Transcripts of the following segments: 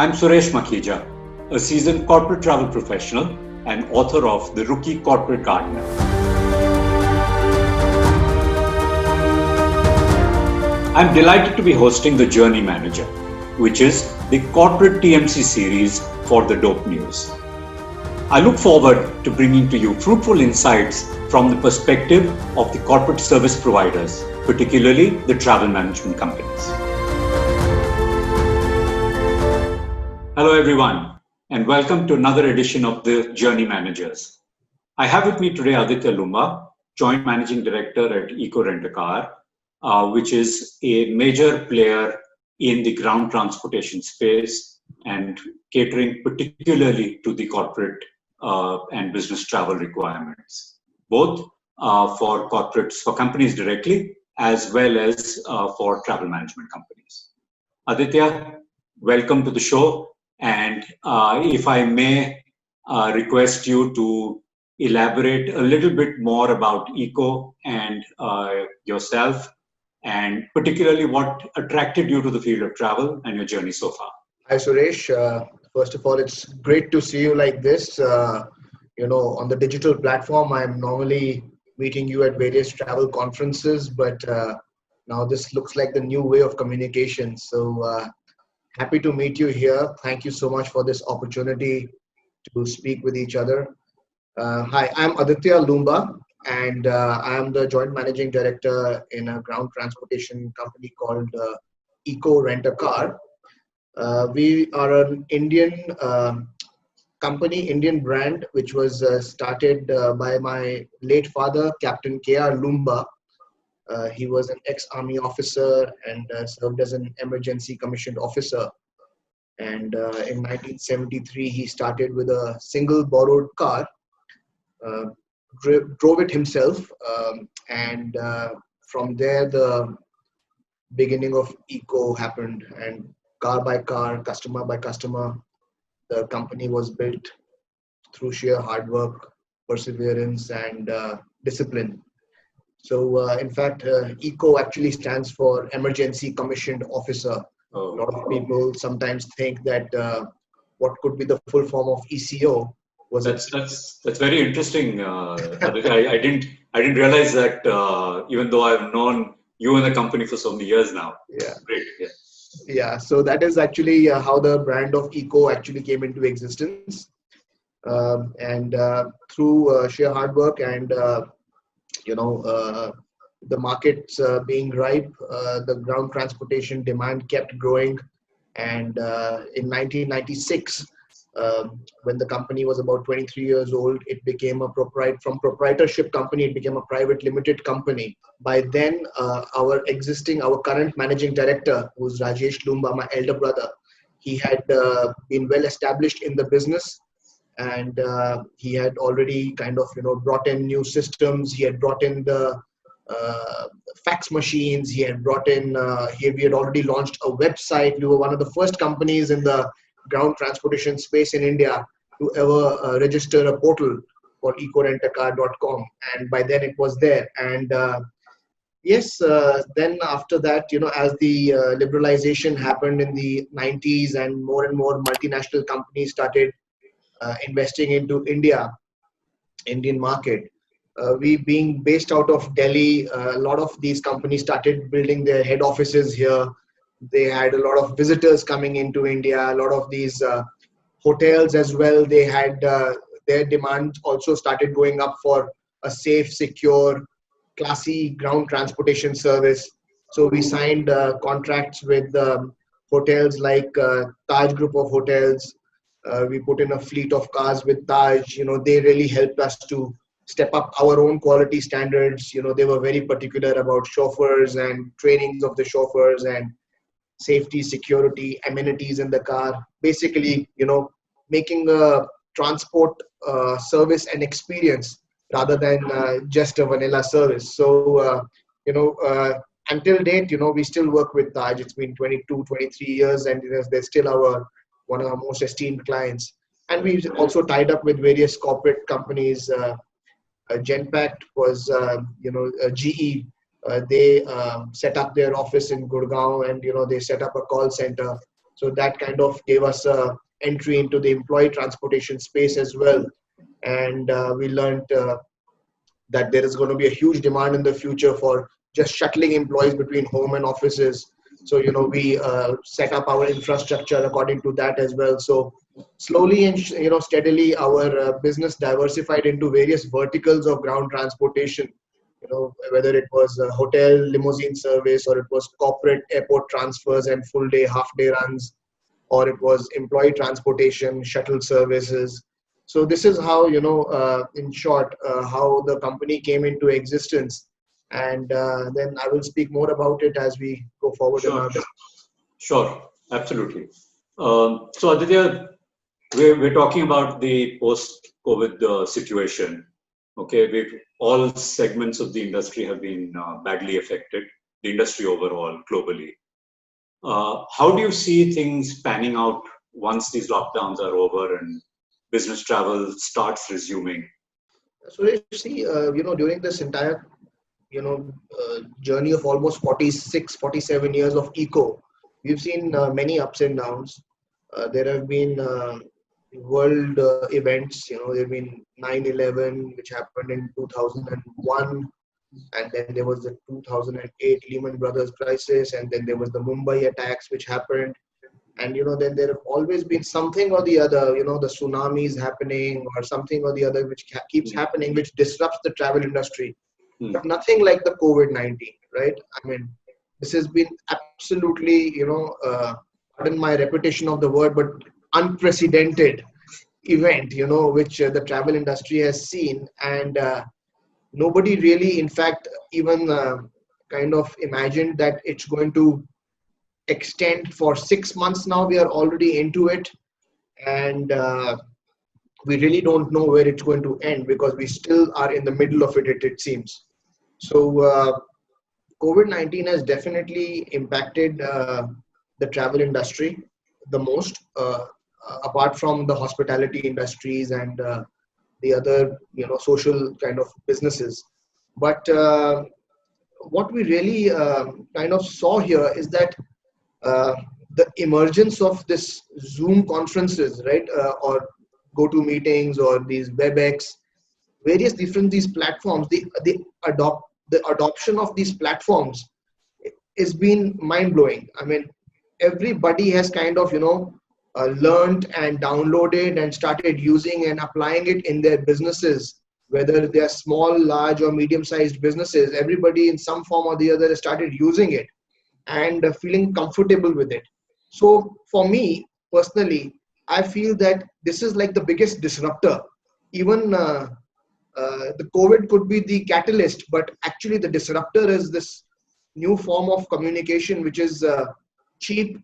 I'm Suresh Makhija, a seasoned corporate travel professional and author of The Rookie Corporate Gardener. I'm delighted to be hosting The Journey Manager, which is the corporate TMC series for the Dope News. I look forward to bringing to you fruitful insights from the perspective of the corporate service providers, particularly the travel management companies. Hello everyone, and welcome to another edition of the Journey Managers. I have with me today Aditya Loomba, Joint Managing Director at Eco Rent a Car, which is a major player in the ground transportation space and catering particularly to the corporate and business travel requirements, both for corporates, for companies directly, as well as for travel management companies. Aditya, welcome to the show. And if I may request you to elaborate a little bit more about Eco and yourself, and particularly what attracted you to the field of travel and your journey so far. Hi, Suresh. First of all, it's great to see you like this. On the digital platform, I'm normally meeting you at various travel conferences, but now this looks like the new way of communication. So happy to meet you here. Thank you so much for this opportunity to speak with each other. Hi, I'm Aditya Loomba, and I am the Joint Managing Director in a ground transportation company called Eco Rent a Car. We are an Indian company, Indian brand, which was started by my late father, Captain K.R. Loomba. He was an ex-army officer and served as an emergency commissioned officer. And in 1973, he started with a single borrowed car, drove it himself, and from there the beginning of Eco happened, and car by car, customer by customer, the company was built through sheer hard work, perseverance, and discipline. So, in fact, ECO actually stands for Emergency Commissioned Officer. A lot of people sometimes think that what could be the full form of ECO was. That's very interesting. I didn't realize that. Even though I've known you and the company for so many years now. Yeah. Great. Yeah. Yeah. So that is actually how the brand of ECO actually came into existence, and through sheer hard work and the markets being ripe, the ground transportation demand kept growing. And in 1996, when the company was about 23 years old, it became from proprietorship company, it became a private limited company. By then, our current managing director, who's Rajesh Loomba, my elder brother, he had been well established in the business. And he had already kind of, brought in new systems. He had brought in the fax machines. He had brought in, we had already launched a website. We were one of the first companies in the ground transportation space in India to ever register a portal called ecorentacar.com. And by then it was there. And then after that, as the liberalization happened in the 90s and more multinational companies started investing into Indian market. We being based out of Delhi, a lot of these companies started building their head offices here. They had a lot of visitors coming into India, a lot of these hotels as well. They had their demand also started going up for a safe, secure, classy ground transportation service. So we signed contracts with hotels like Taj Group of Hotels. We put in a fleet of cars with Taj. They really helped us to step up our own quality standards. They were very particular about chauffeurs and trainings of the chauffeurs and safety, security, amenities in the car. Basically, making a transport service and experience rather than just a vanilla service. So, until date, we still work with Taj. It's been 22, 23 years, and they're still one of our most esteemed clients. And we've also tied up with various corporate companies. Genpact was, GE. They set up their office in Gurgaon, and they set up a call center. So that kind of gave us a entry into the employee transportation space as well. And we learned that there is going to be a huge demand in the future for just shuttling employees between home and offices. So, we set up our infrastructure according to that as well. So slowly and, steadily, our business diversified into various verticals of ground transportation, whether it was a hotel limousine service, or it was corporate airport transfers and full day, half day runs, or it was employee transportation, shuttle services. So this is how, in short, how the company came into existence. And then I will speak more about it as we go forward in Sure, our discussion. sure, absolutely. So Aditya, we're talking about the post-COVID situation. Okay, all segments of the industry have been badly affected. The industry overall, globally. How do you see things panning out once these lockdowns are over and business travel starts resuming? So you see, during this entire, journey of almost 46, 47 years of eco, we've seen many ups and downs. There have been world events, there have been 9/11, which happened in 2001, and then there was the 2008 Lehman Brothers crisis, and then there was the Mumbai attacks, which happened. And then there have always been something or the other, the tsunamis happening or something or the other, which keeps Hmm. happening, which disrupts the travel industry, Hmm. but nothing like the COVID-19, right? I mean, this has been absolutely, pardon my repetition of the word, but unprecedented event, which the travel industry has seen. And nobody really, in fact, even kind of imagined that it's going to extend for 6 months. Now we are already into it. And we really don't know where it's going to end, because we still are in the middle of it seems. So COVID-19 has definitely impacted the travel industry the most, apart from the hospitality industries and the other, social kind of businesses. But what we really kind of saw here is that uh, the emergence of this Zoom conferences, right, or go-to meetings, or these WebEx, various different these platforms, the adoption of these platforms is been mind blowing. I mean, everybody has kind of learned and downloaded and started using and applying it in their businesses, whether they are small, large, or medium-sized businesses. Everybody in some form or the other has started using it and feeling comfortable with it. So for me personally, I feel that this is like the biggest disruptor. Even the COVID could be the catalyst, but actually the disruptor is this new form of communication, which is cheap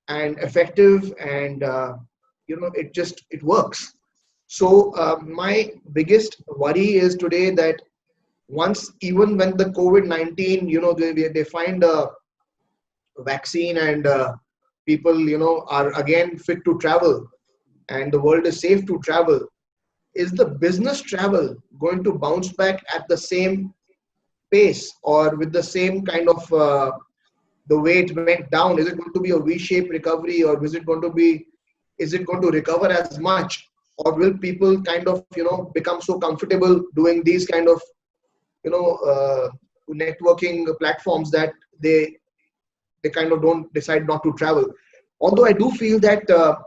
and effective, and it works. So my biggest worry is today that once, even when the COVID-19, they find a vaccine, and people are again fit to travel, and the world is safe to travel, is the business travel going to bounce back at the same pace, or with the same kind of the way it went down? Is it going to be a V-shaped recovery, or is it going to recover as much, or will people kind of become so comfortable doing these kind of you know uh, networking platforms that they kind of don't decide not to travel? Although I do feel that the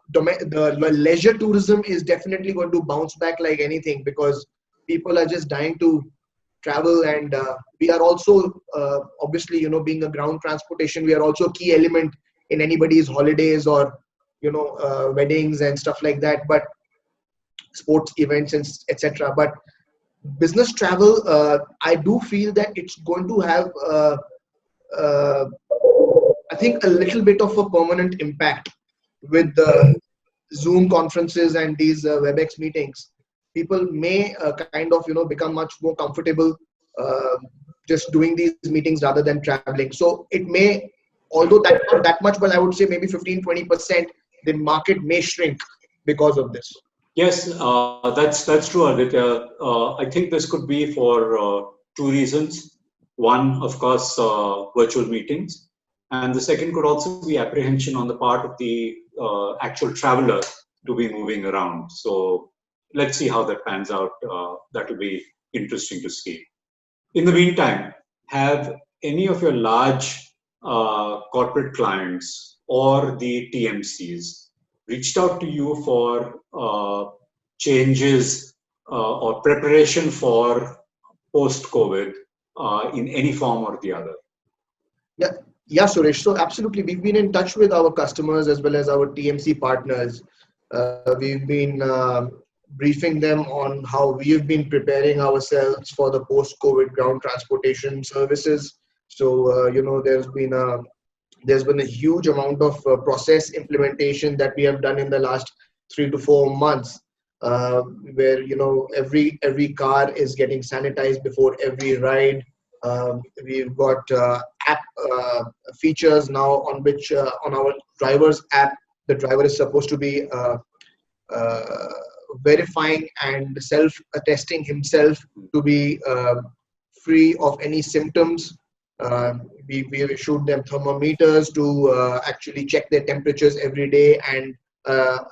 leisure tourism is definitely going to bounce back like anything, because people are just dying to travel. And we are also obviously, being a ground transportation, we are also a key element in anybody's holidays, or weddings and stuff like that, but sports events and etc. But business travel, I do feel that it's going to have uh, I think a little bit of a permanent impact with the Zoom conferences and these WebEx meetings. People may kind of become much more comfortable uh, just doing these meetings rather than traveling. So it may, although that not that much, but I would say maybe 15-20% the market may shrink because of this. Yes, that's true, Aditya. I think this could be for two reasons. One, of course, virtual meetings, And the second could also be apprehension on the part of the actual traveler to be moving around. So let's see how that pans out. That will be interesting to see. In the meantime, have any of your large corporate clients or the TMCs reached out to you for changes or preparation for post-COVID in any form or the other? Yeah, yeah, Suresh. So absolutely, we've been in touch with our customers as well as our TMC partners. We've been briefing them on how we've been preparing ourselves for the post-COVID ground transportation services. So there's been a huge amount of process implementation that we have done in the last 3 to 4 months, where every car is getting sanitized before every ride. We've got app features now on which on our driver's app the driver is supposed to be uh, verifying and self-attesting himself to be free of any symptoms. We issued them thermometers to actually check their temperatures every day and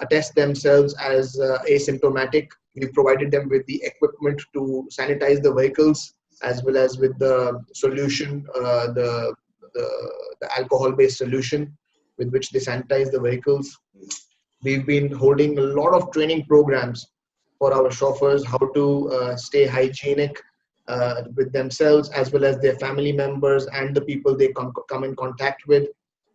attest themselves as asymptomatic. We provided them with the equipment to sanitize the vehicles as well as with the solution, the alcohol-based solution with which they sanitize the vehicles. We've been holding a lot of training programs for our chauffeurs, how to stay hygienic with themselves as well as their family members and the people they come in contact with.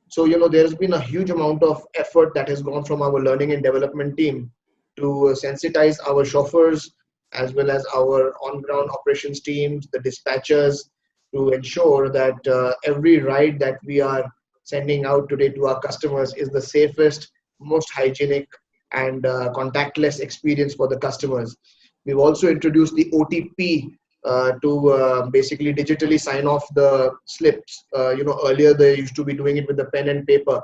So, there's been a huge amount of effort that has gone from our learning and development team to sensitize our chauffeurs as well as our on-ground operations teams, the dispatchers, to ensure that every ride that we are sending out today to our customers is the safest, most hygienic, and contactless experience for the customers. We've also introduced the OTP to basically digitally sign off the slips. Earlier they used to be doing it with the pen and paper,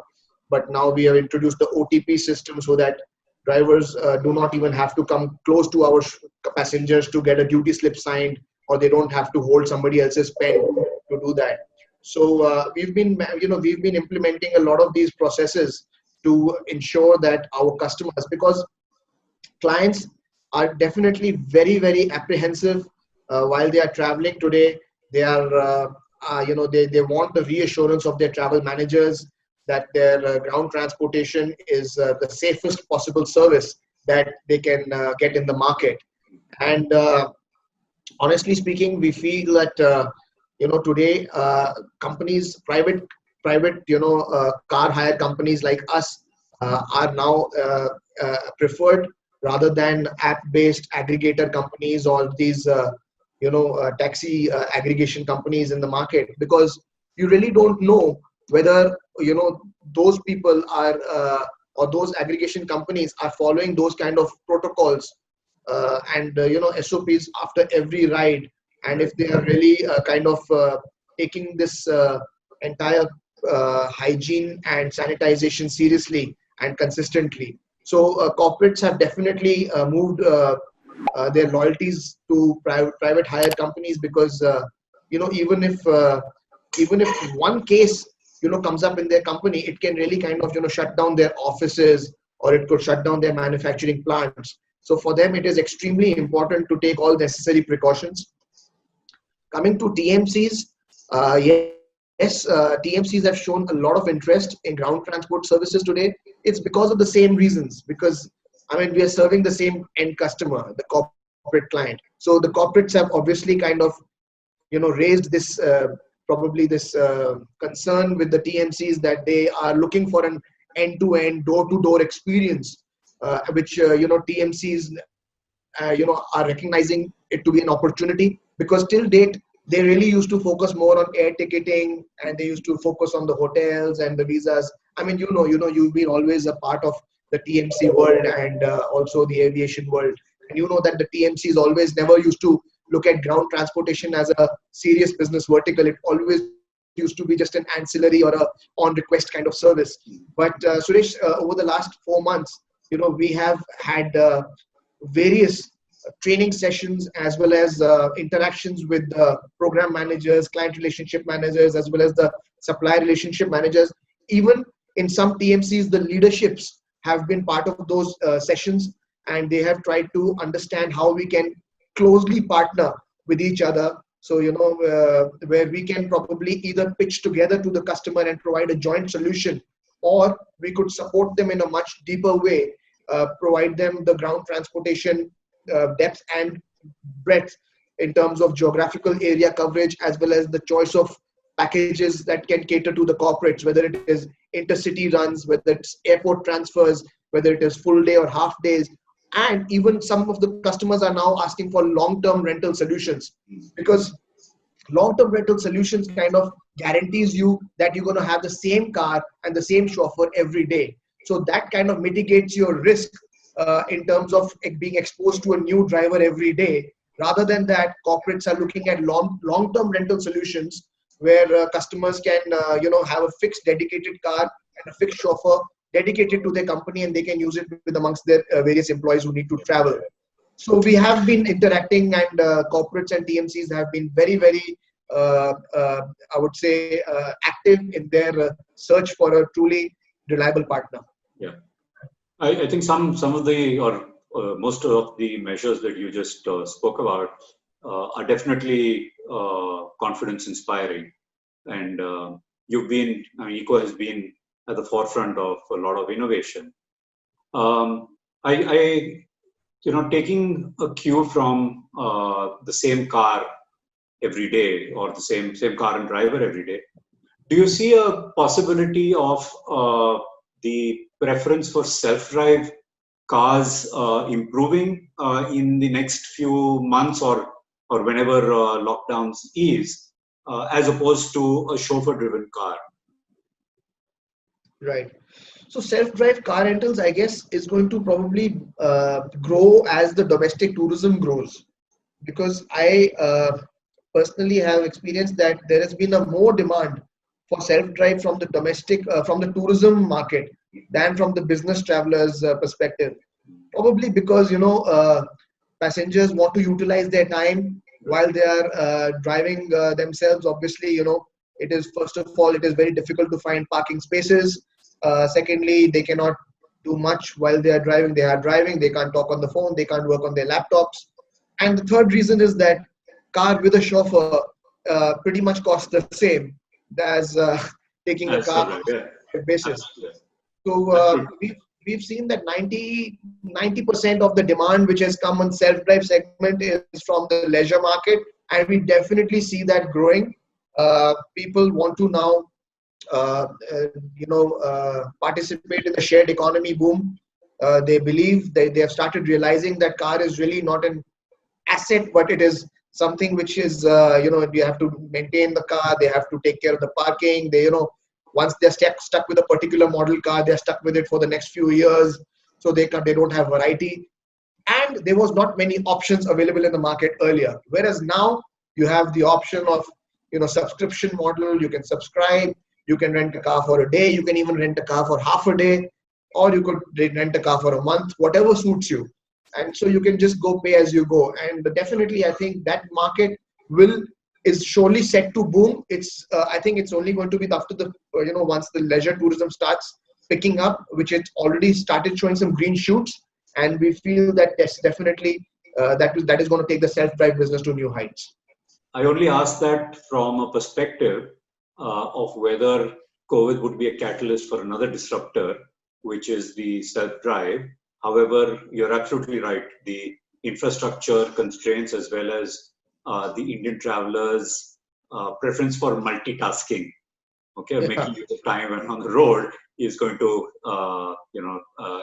but now we have introduced the OTP system so that drivers do not even have to come close to our passengers to get a duty slip signed, or they don't have to hold somebody else's pen to do that. So we've been implementing a lot of these processes to ensure that our customers, because clients are definitely very, very apprehensive while they are traveling today. They are they want the reassurance of their travel managers that their ground transportation is the safest possible service that they can get in the market. And honestly speaking, we feel that today companies, private car hire companies like us are now preferred rather than app-based aggregator companies or these taxi aggregation companies in the market, because you really don't know whether those people are or those aggregation companies are following those kind of protocols and SOPs after every ride, and if they are really kind of taking this entire hygiene and sanitization seriously and consistently. So corporates have definitely moved their loyalties to private hire companies, because even if one case comes up in their company, it can really kind of shut down their offices, or it could shut down their manufacturing plants. So for them, it is extremely important to take all necessary precautions. Coming to TMCs, yes, TMCs have shown a lot of interest in ground transport services today. It's because of the same reasons, because we are serving the same end customer, the corporate client. So the corporates have obviously kind of raised this probably this concern with the TMCs that they are looking for an end-to-end, door-to-door experience, which TMCs are recognizing it to be an opportunity, because till date they really used to focus more on air ticketing, and they used to focus on the hotels and the visas. You've been always a part of the TMC world and also the aviation world, and you know that the TMCs always never used to look at ground transportation as a serious business vertical. It always used to be just an ancillary or a on request kind of service. But Suresh, over the last 4 months, we have had various training sessions, as well as interactions with program managers, client relationship managers, as well as the supply relationship managers. Even in some TMCs, the leaderships have been part of those sessions, and they have tried to understand how we can closely partner with each other. So, where we can probably either pitch together to the customer and provide a joint solution, or we could support them in a much deeper way, provide them the ground transportation depth and breadth in terms of geographical area coverage, as well as the choice of packages that can cater to the corporates, whether it is intercity runs, whether it's airport transfers, whether it is full day or half days. And even some of the customers are now asking for long-term rental solutions, because long-term rental solutions kind of guarantees you that you're going to have the same car and the same chauffeur every day. So that kind of mitigates your risk in terms of being exposed to a new driver every day. Rather than that, corporates are looking at long-term rental solutions where customers can have a fixed dedicated car and a fixed chauffeur dedicated to their company, and they can use it with amongst their various employees who need to travel. So we have been interacting, and corporates and TMCs have been very, very, I would say, active in their search for a truly reliable partner. Yeah, I think some of the or most of the measures that you just spoke about are definitely confidence inspiring, and Eco has been at the forefront of a lot of innovation. Taking a cue from the same car every day, or the same car and driver every day, do you see a possibility of the preference for self-drive cars improving in the next few months, or whenever lockdowns ease, as opposed to a chauffeur-driven car? Right. So self-drive car rentals, I guess, is going to probably grow as the domestic tourism grows, because I personally have experienced that there has been a more demand for self-drive from the domestic, from the tourism market than from the business travelers perspective. Probably because passengers want to utilize their time while they are driving themselves. Obviously, it is, first of all, it is very difficult to find parking spaces. Secondly, they cannot do much while they are driving. They are driving, they can't talk on the phone, they can't work on their laptops. And the third reason is that car with a chauffeur pretty much costs the same as taking a car on a basis. So we've seen that 90% of the demand which has come on self-drive segment is from the leisure market, and we definitely see that growing. People want to now participate in the shared economy boom. They believe they have started realizing that car is really not an asset, but it is something which is you have to maintain the car, they have to take care of the parking. They once they're stuck with a particular model car, they're stuck with it for the next few years. So they don't have variety, and there was not many options available in the market earlier. Whereas now you have the option of subscription model. You can subscribe, you can rent a car for a day, you can even rent a car for half a day, or you could rent a car for a month, whatever suits you. And so you can just go pay as you go. And definitely, I think that market is surely set to boom. It's I think it's only going to be after the once the leisure tourism starts picking up, which it already started showing some green shoots, and we feel that yes, definitely that is going to take the self-drive business to new heights. I only ask that from a perspective of whether COVID would be a catalyst for another disruptor, which is the self-drive. However, you're absolutely right. The infrastructure constraints, as well as the Indian travelers' preference for multitasking, making use of time when on the road, is going to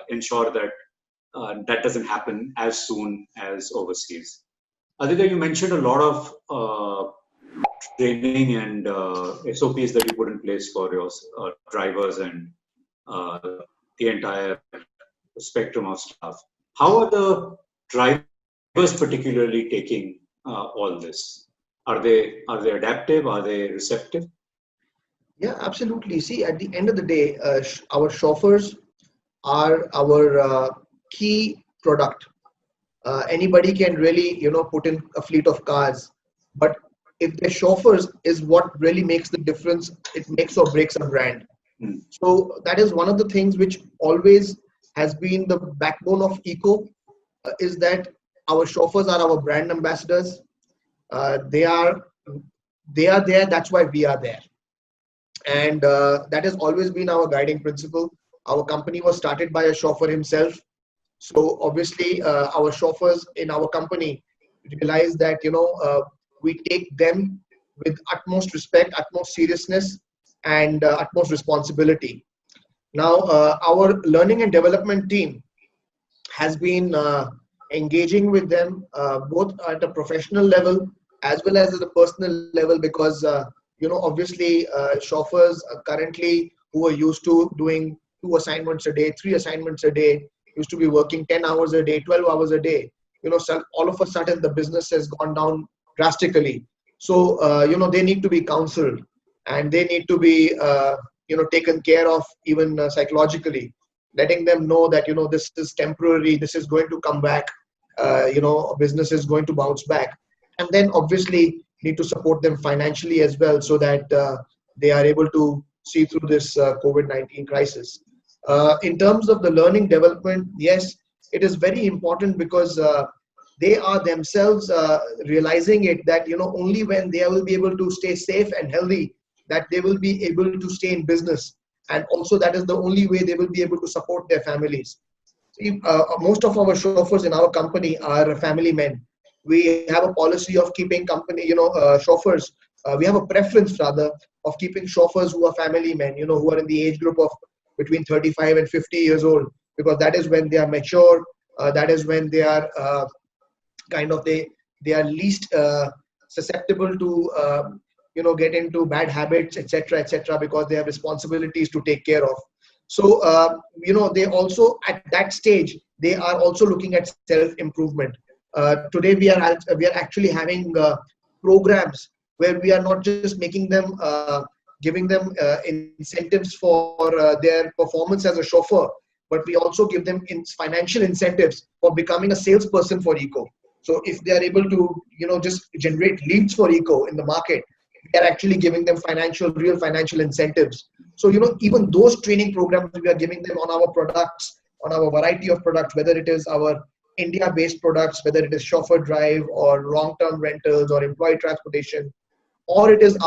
ensure that that doesn't happen as soon as overseas. Aditya, you mentioned a lot of training and SOPs that you put in place for your drivers and the entire spectrum of staff. How are the drivers particularly taking all this? Are they adaptive? Are they receptive? Yeah, absolutely. See, at the end of the day, our chauffeurs are our key product. anybody can really, put in a fleet of cars. But if the chauffeurs is what really makes the difference, it makes or breaks a brand. Mm. So that is one of the things which always has been the backbone of Eco, is that our chauffeurs are our brand ambassadors. Uh, they are they are there. That's why we are there, and that has always been our guiding principle. Our company was started by a chauffeur himself. So obviously, our chauffeurs in our company realize that we take them with utmost respect, utmost seriousness, and utmost responsibility. Now, our learning and development team has been engaging with them both at a professional level as well as at a personal level, because obviously chauffeurs currently who are used to doing 2 assignments a day, 3 assignments a day, used to be working 10 hours a day, 12 hours a day. So all of a sudden the business has gone down drastically. So they need to be counseled, and they need to be taken care of, even psychologically, letting them know that this is temporary, this is going to come back, business is going to bounce back. And then obviously need to support them financially as well, so that they are able to see through this COVID-19 crisis. In terms of the learning development, yes, it is very important, because they are themselves realizing it, that only when they will be able to stay safe and healthy, that they will be able to stay in business, and also that is the only way they will be able to support their families. See, most of our chauffeurs in our company are family men. We have a policy of keeping company, chauffeurs. We have a preference rather of keeping chauffeurs who are family men, who are in the age group of between 35 and 50 years old, because that is when they are mature. That is when they are kind of they are least susceptible to get into bad habits, etc., etc., because they have responsibilities to take care of. So they also, at that stage, they are also looking at self improvement. Today we are actually having programs where we are not just making them giving them incentives for their performance as a chauffeur, but we also give them financial incentives for becoming a salesperson for Eco. So if they are able to just generate leads for Eco in the market, we are actually giving them real financial incentives. So even those training programs we are giving them on our products, on our variety of products, whether it is our India based products, whether it is chauffeur drive or long term rentals or employee transportation, or it is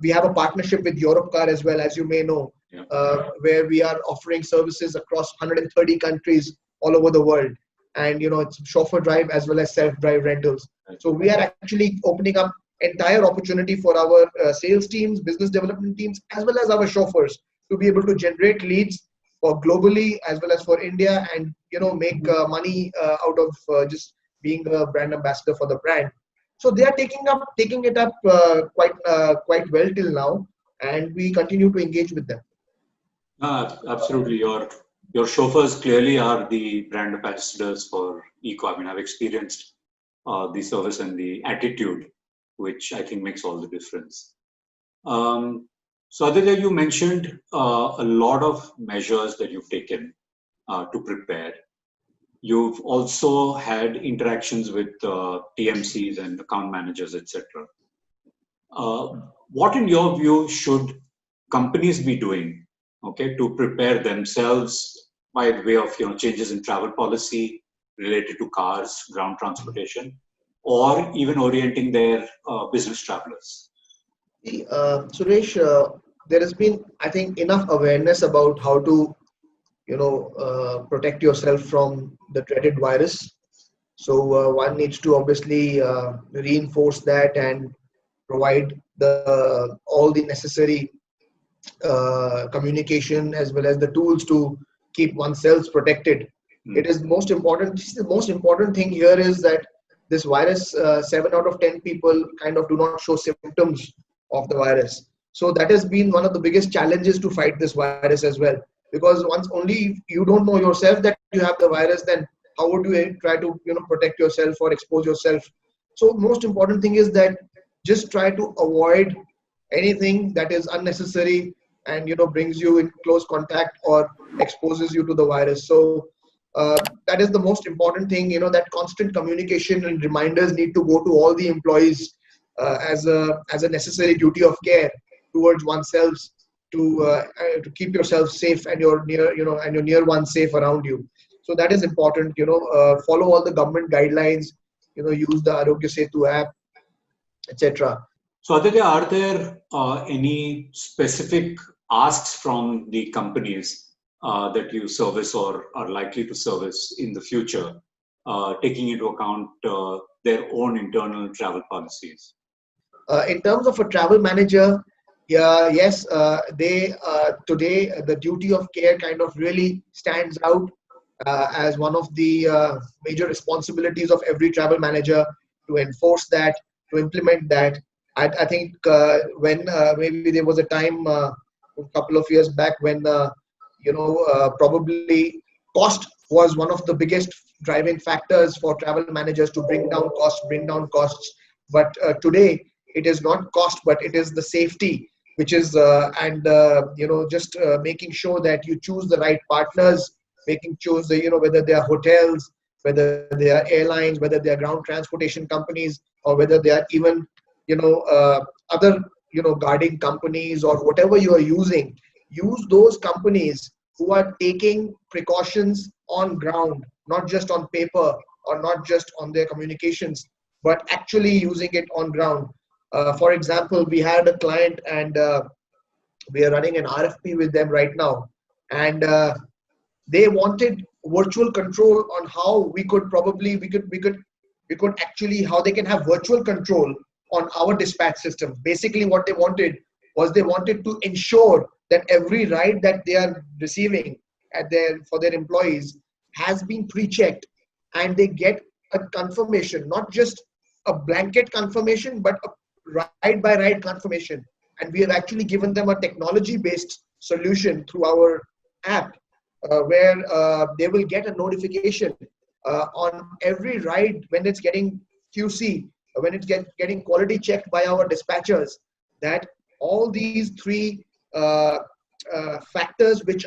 we have a partnership with Europcar as well, as you may know, Yeah. where we are offering services across 130 countries all over the world. And it's chauffeur drive as well as self drive rentals. So we are actually opening up entire opportunity for our sales teams, business development teams, as well as our chauffeurs, to be able to generate leads for globally as well as for India, and make money out of just being a brand ambassador for the brand. So they are taking it up quite well till now, and we continue to engage with them. Absolutely. Your chauffeurs clearly are the brand ambassadors for Eco. I mean, I've experienced the service and the attitude, which I think makes all the difference. So Aditya, you mentioned a lot of measures that you've taken to prepare. You've also had interactions with TMCs and account managers, etc. What, in your view, should companies be doing, okay, to prepare themselves by way of changes in travel policy related to cars, ground transportation, or even orienting their business travelers? Suresh, there has been, I think, enough awareness about how to protect yourself from the dreaded virus. So one needs to obviously reinforce that and provide all the necessary communication as well as the tools to keep oneself protected. It is most important. The most important thing here is that this virus, 7 out of 10 people kind of do not show symptoms of the virus. So that has been one of the biggest challenges to fight this virus as well. Because once only you don't know yourself that you have the virus, then how would you try to protect yourself or expose yourself? So most important thing is that just try to avoid anything that is unnecessary and brings you in close contact or exposes you to the virus. So that is the most important thing. That constant communication and reminders need to go to all the employees as a necessary duty of care towards oneself to keep yourself safe and your near ones safe around you. So that is important. Follow all the government guidelines. Use the Arogya Setu app, etc. So Aditya, are there any specific asks from the companies that you service or are likely to service in the future, taking into account their own internal travel policies? In terms of a travel manager, yeah, yes, they today the duty of care kind of really stands out as one of the major responsibilities of every travel manager, to enforce that, to implement that. I think when maybe there was a time a couple of years back when probably cost was one of the biggest driving factors for travel managers to bring down costs. But today it is not cost, but it is the safety, which is and just making sure that you choose the right partners, making choose whether they are hotels, whether they are airlines, whether they are ground transportation companies, or whether they are even other guarding companies or whatever you are using. Use those companies who are taking precautions on ground, not just on paper or not just on their communications, but actually using it on ground. For example, we had a client, and we are running an RFP with them right now, and they wanted virtual control on how we could actually how they can have virtual control on our dispatch system. Basically, what they wanted was they wanted to ensure that every ride that they are receiving for their employees has been pre-checked, and they get a confirmation, not just a blanket confirmation, but a ride by ride confirmation. And we have actually given them a technology based solution through our app, where they will get a notification on every ride when it's getting QC, when it's getting quality checked by our dispatchers, that all these three factors which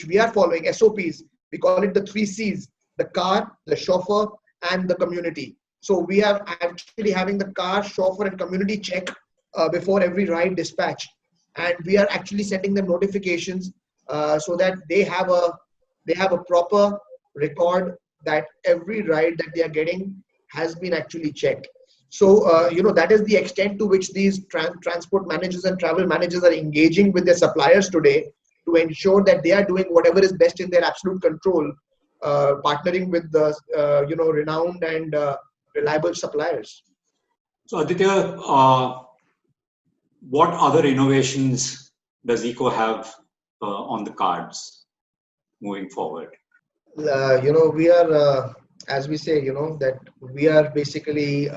we are following, SOPs, we call it the 3 Cs: the car, the chauffeur, and the community. So we are actually having the car, chauffeur, and community check before every ride dispatch, and we are actually sending them notifications so that they have a proper record that every ride that they are getting has been actually checked. So that is the extent to which these transport managers and travel managers are engaging with their suppliers today, to ensure that they are doing whatever is best in their absolute control, partnering with the renowned and reliable suppliers. So Aditya, what other innovations does Eco have on the cards moving forward? We are, as we say, that we are basically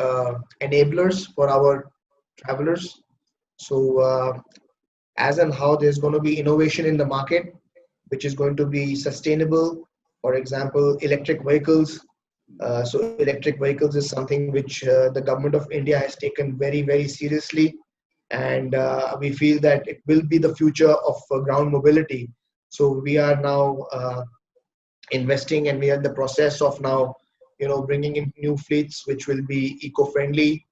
enablers for our travelers. So as and how there's going to be innovation in the market, which is going to be sustainable. For example, electric vehicles. So electric vehicles is something which the government of India has taken very, very seriously. And we feel that it will be the future of ground mobility. So we are now investing, and we are in the process of now bringing in new fleets which will be eco-friendly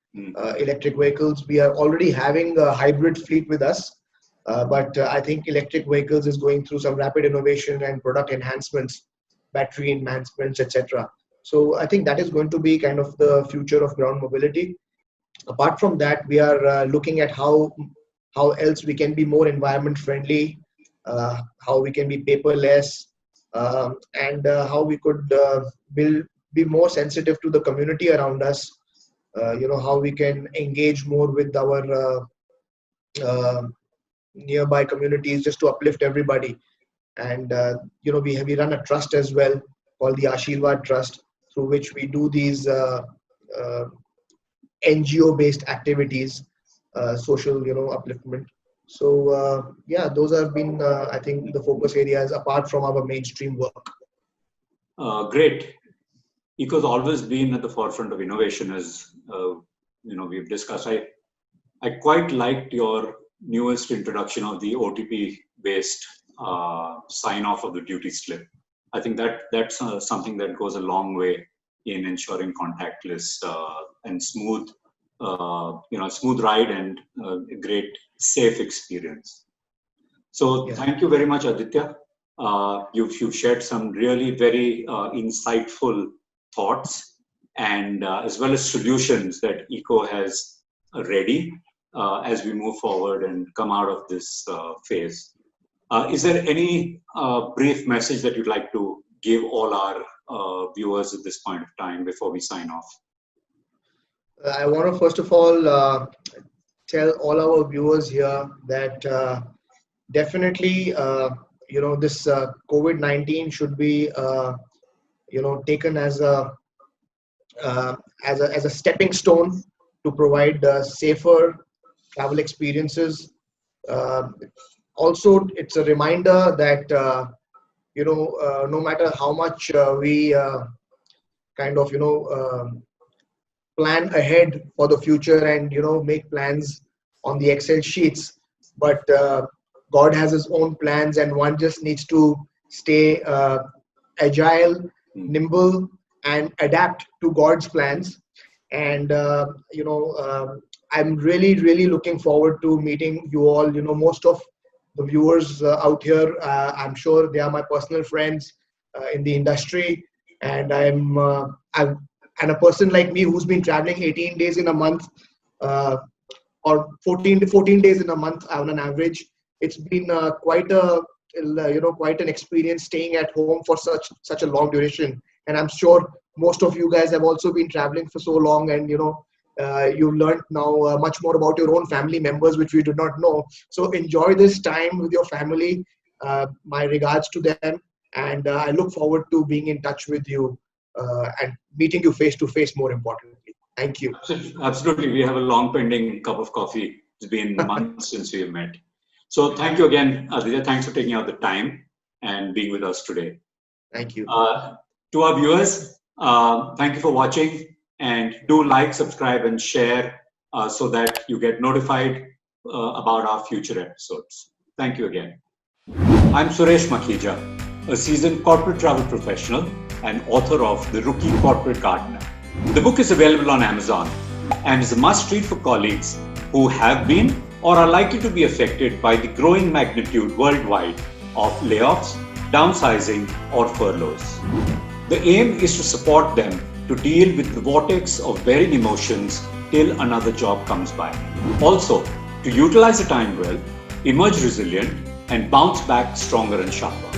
electric vehicles. We are already having a hybrid fleet with us, but I think electric vehicles is going through some rapid innovation and product enhancements, battery enhancements, etc. So I think that is going to be kind of the future of ground mobility. Apart from that, we are looking at how else we can be more environment friendly, how we can be paperless, and how we could be more sensitive to the community around us. How we can engage more with our nearby communities, just to uplift everybody. And we run a trust as well called the Ashirwad Trust, through which we do these NGO based activities, social upliftment. So those have been I think the focus areas apart from our mainstream work. Great. Eco's always been at the forefront of innovation, as we've discussed. I quite liked your newest introduction of the OTP based sign off of the duty slip. I think that's something that goes a long way in ensuring contactless and smooth, smooth ride and a great safe experience. So thank you very much, Aditya. You've shared some really very insightful thoughts and as well as solutions that ECO has ready as we move forward and come out of this phase. Is there any brief message that you'd like to give all our viewers at this point of time before we sign off? I want to first of all tell all our viewers here that definitely, this COVID-19 should be, taken as a stepping stone to provide safer travel experiences. Also, it's a reminder that no matter how much we kind of plan ahead for the future and make plans on the Excel sheets, but God has His own plans, and one just needs to stay agile, nimble, and adapt to God's plans. And I'm really looking forward to meeting you all. Most of the viewers out here, I'm sure they are my personal friends in the industry, and and a person like me who's been traveling 18 days in a month, or 14 days in a month on an average. It's been quite an experience staying at home for such a long duration. And I'm sure most of you guys have also been traveling for so long, and you've learned now much more about your own family members, which we did not know. So enjoy this time with your family. My regards to them, and I look forward to being in touch with you and meeting you face to face, more importantly. Thank you. Absolutely. We have a long pending cup of coffee. It's been months since we have met. So thank you again, Aditya. Thanks for taking out the time and being with us today. Thank you. To our viewers, thank you for watching, and do like, subscribe, and share so that you get notified about our future episodes. Thank you again. I'm Suresh Makhija, a seasoned corporate travel professional and author of The Rookie Corporate Gardener. The book is available on Amazon and is a must-read for colleagues who have been or are likely to be affected by the growing magnitude worldwide of layoffs, downsizing, or furloughs. The aim is to support them to deal with the vortex of varying emotions till another job comes by. Also, to utilize the time well, emerge resilient, and bounce back stronger and sharper.